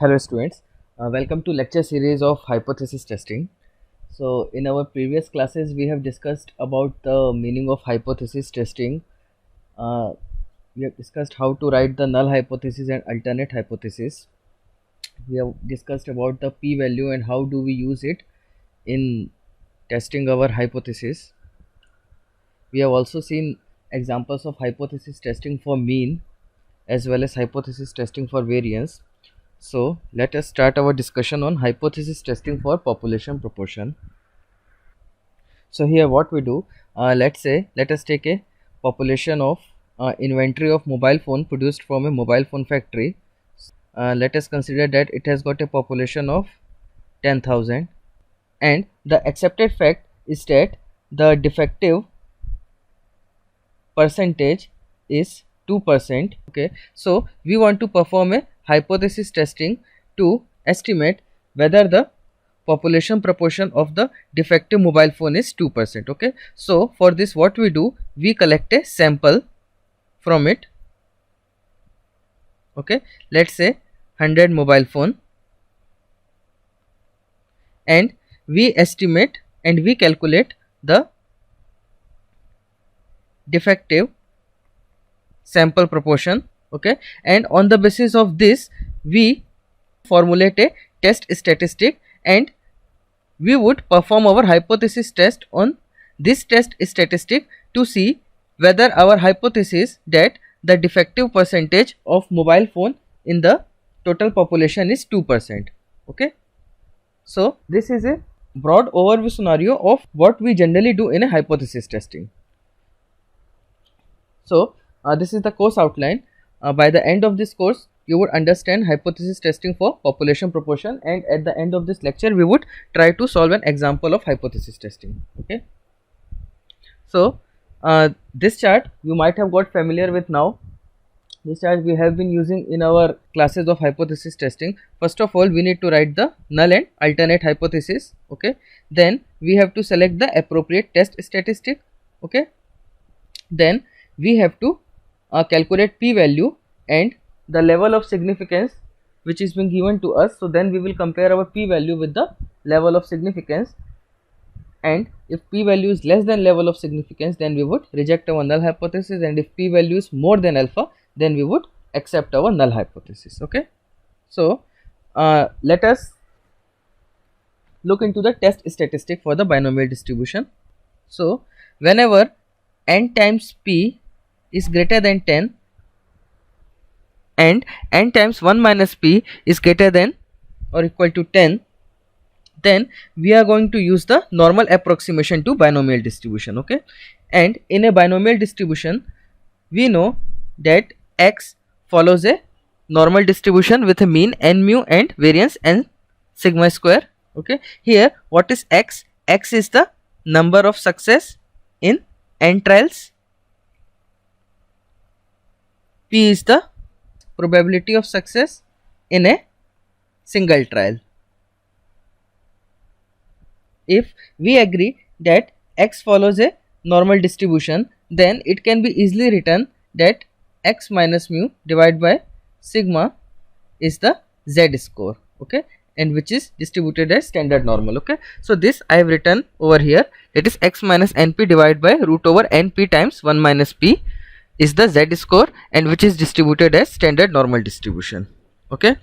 Hello students, welcome to lecture series of hypothesis testing. So in our previous classes we have discussed about the meaning of hypothesis testing. Uh, we have discussed how to write the null hypothesis and alternate hypothesis. We have discussed about the p-value and how do we use it in testing our hypothesis. We have also seen examples of hypothesis testing for mean as well as hypothesis testing for variance. So let us start our discussion on hypothesis testing for population proportion. So here what we do, let us take a population of inventory of mobile phone produced from a mobile phone factory. Let us consider that it has got a population of 10,000, and the accepted fact is that the defective percentage is 2%. Okay, so we want to perform a hypothesis testing to estimate whether the population proportion of the defective mobile phone is 2%. Okay, so for this what we do, we collect a sample from it. Okay, let's say 100 mobile phone, and we estimate and we calculate the defective sample proportion. Okay, and on the basis of this we formulate a test statistic, and we would perform our hypothesis test on this test statistic to see whether our hypothesis that the defective percentage of mobile phone in the total population is 2%. Okay, so this is a broad overview scenario of what we generally do in a hypothesis testing. So this is the course outline. By the end of this course you would understand hypothesis testing for population proportion, and at the end of this lecture we would try to solve an example of hypothesis testing. Okay, so this chart you might have got familiar with now. This chart we have been using in our classes of hypothesis testing. First of all, we need to write the null and alternate hypothesis. Okay, then we have to select the appropriate test statistic. Okay, then we have to calculate p-value and the level of significance which is being given to us. So then we will compare our p-value with the level of significance, and if p-value is less than level of significance then we would reject our null hypothesis, and if p-value is more than alpha then we would accept our null hypothesis. Okay, so let us look into the test statistic for the binomial distribution. So whenever n times p is greater than 10 and n times 1 minus p is greater than or equal to 10, then we are going to use the normal approximation to binomial distribution. Okay, and in a binomial distribution we know that x follows a normal distribution with a mean n mu and variance n sigma square. Okay, here what is x? X is the number of success in n trials, p is the probability of success in a single trial. If we agree that x follows a normal distribution, then it can be easily written that x minus mu divided by sigma is the z score. Okay, and which is distributed as standard normal. Okay, so this I have written over here, it is x minus np divided by root over np times 1 minus p is the z score, and which is distributed as standard normal distribution. Okay,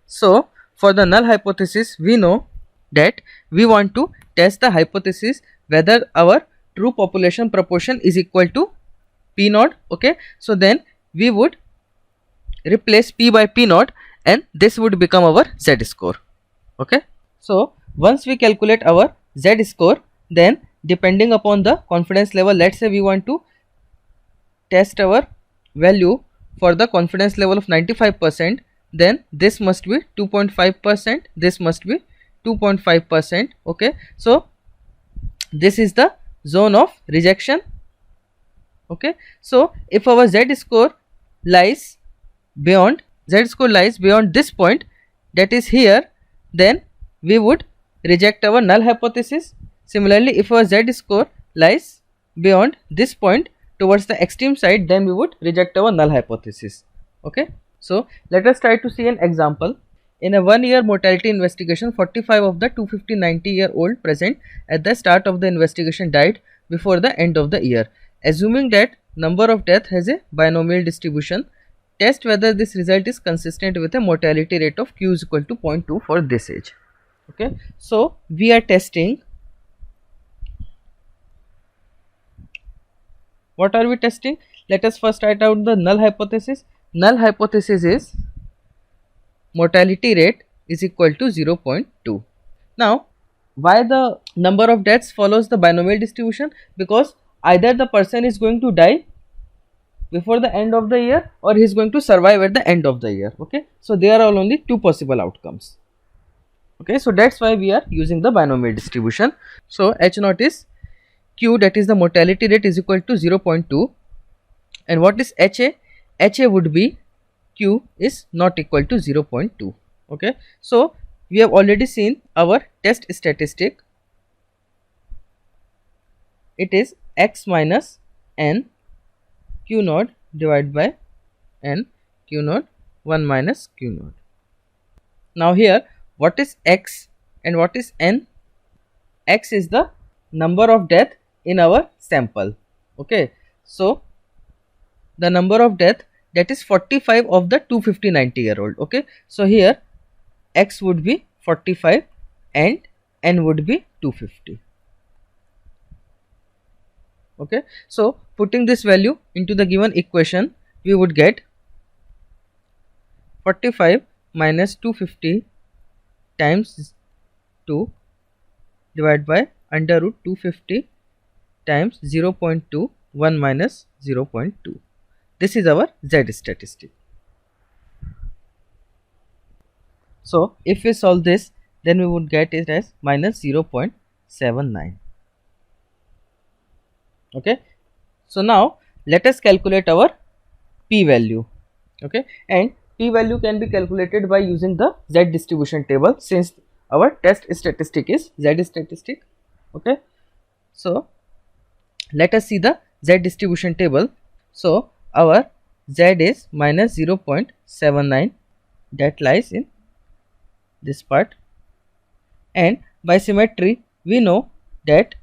so for the null hypothesis we know that we want to test the hypothesis whether our true population proportion is equal to p naught. Okay, so then we would replace p by p naught and this would become our z score. Okay, so once we calculate our z score, then depending upon the confidence level, let's say we want to test our value for the confidence level of 95%, then this must be 2.5%, this must be 2.5%. Okay, so this is the zone of rejection. Okay, so if our z score lies beyond this point, that is here, then we would reject our null hypothesis. Similarly, if our z score lies beyond this point towards the extreme side, then we would reject our null hypothesis. Okay, so let us try to see an example. In a 1-year mortality investigation, 45 of the 250 90-year-old present at the start of the investigation died before the end of the year. Assuming that number of death has a binomial distribution, test whether this result is consistent with a mortality rate of q is equal to 0.2 for this age. Okay, so we are testing. What are we testing? Let us first write out the null hypothesis. Null hypothesis is mortality rate is equal to 0.2. Now, why the number of deaths follows the binomial distribution? Because either the person is going to die before the end of the year or he is going to survive at the end of the year. Okay, so there are only two possible outcomes. Okay, so that's why we are using the binomial distribution. So H naught is Q, that is the mortality rate, is equal to 0.2, and what is HA? HA would be Q is not equal to 0.2. Okay, so we have already seen our test statistic. It is x minus n q naught divided by n q naught 1 minus q naught. Now here, what is x and what is n? X is the number of death in our sample. Okay, so the number of death, that is 45 of the 250 90-year-old. Okay, so here x would be 45 and n would be 250. Okay, so putting this value into the given equation, we would get 45 minus 250 times 2 divided by under root 250 times 0.2, 1 minus 0.2. This is our Z statistic. So if we solve this, then we would get it as minus 0.79. Okay, so now let us calculate our p value. Okay, and p value can be calculated by using the Z distribution table, since our test statistic is Z statistic. Okay, so let us see the Z distribution table. So our Z is minus 0.79, that lies in this part, and by symmetry we know that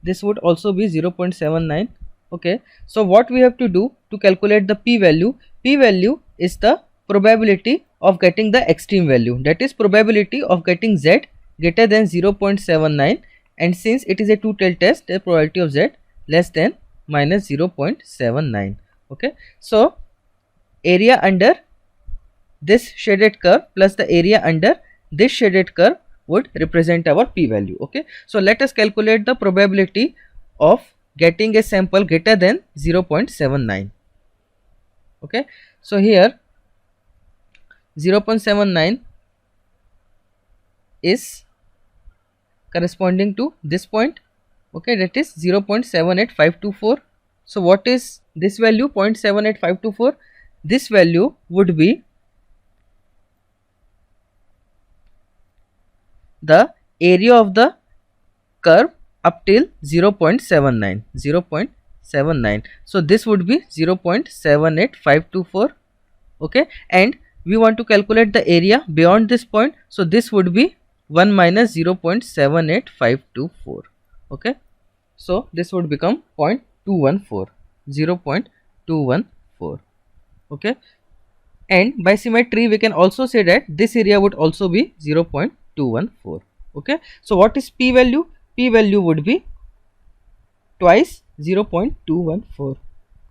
this would also be 0.79. Okay, so what we have to do to calculate the p value? P value is the probability of getting the extreme value, that is probability of getting Z greater than 0.79, and since it is a two-tailed test, the probability of Z less than minus 0.79. Okay, so area under this shaded curve plus the area under this shaded curve would represent our p value. Okay, so let us calculate the probability of getting a sample greater than 0.79. Okay, so here 0.79 is corresponding to this point. Okay, that is 0.78524. so what is this value, 0.78524? This value would be the area of the curve up till 0.79. So this would be 0.78524. okay, and we want to calculate the area beyond this point, so this would be 1 minus 0.78524. okay, so this would become 0.214. Okay, and by symmetry we can also say that this area would also be 0.214. okay, so what is p value? P value would be twice 0.214,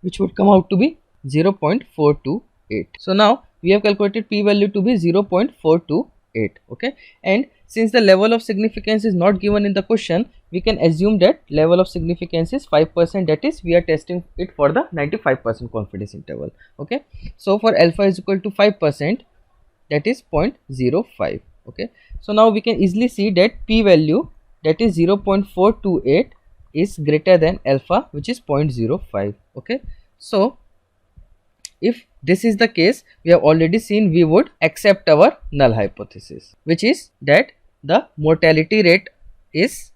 which would come out to be 0.428. so now we have calculated p value to be 0.428. okay, and since the level of significance is not given in the question, we can assume that level of significance is 5%, that is we are testing it for the 95% confidence interval. Okay, so for alpha is equal to 5%, that is 0.05. okay, so now we can easily see that p value, that is 0.428, is greater than alpha, which is 0.05. okay, so if this is the case, we have already seen we would accept our null hypothesis, which is that the mortality rate is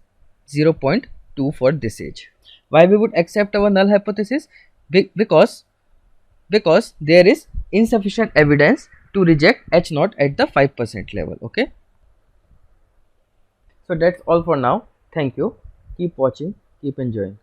0.2 for this age. Why we would accept our null hypothesis? Because there is insufficient evidence to reject H naught at the 5% level. Okay, so that's all for now. Thank you. Keep watching, keep enjoying.